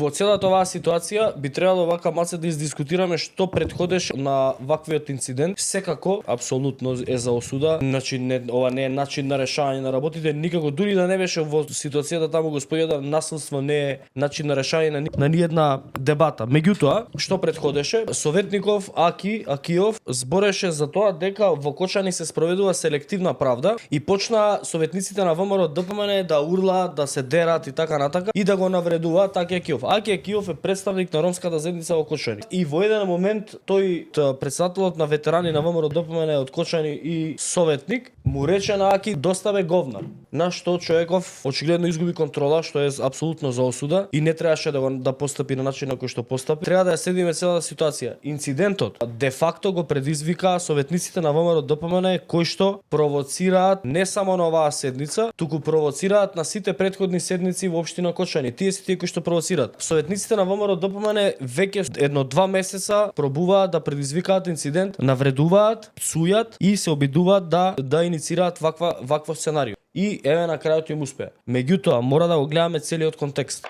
Во целата оваа ситуација би требало вака малце да издискутираме што претходеше на ваквиот инцидент. Секако апсолутно е за осуда. Значи ова не е начин на решавање на работите, никако дури да не беше во ситуацијата таму господјата, насилство не е начин на решавање на ни една дебата. Меѓутоа, што претходеше? Советников Акиов збореше за тоа дека во Кочани се спроведува селективна правда и почна советниците на ВМРО ДПМН да урлаат, да се дерат и така натака и да го навредуваат Аки Акиов. Аки Акиов е представник на ромската заедница во Кочани. И во еден момент тој претседателот на ветерани на ВМРО ДПМН од Кочани и советник му рече на Аки доставе говна. На што човеков очигледно изгуби контрола, што е апсолутно за осуда и не требаше да постапи на начин на кој што постапи. Треба да ја следиме целата ситуација. Инцидентот де факто го предизвика советниците на ВМРО ДПМН кои што провоцираат не само на оваа седница, туку провоцираат на сите претходни седници во општина Кочани. Тие се тие кои што провоцираат. Советниците на ВМРО ДПМН веќе 1-2 месеца пробуваат да предизвикаат инцидент, навредуваат, псујат и се обидуваат да иницираат ваква сценарио. И еве на крајот им успеа. Меѓутоа мора да го гледаме целиот контекст.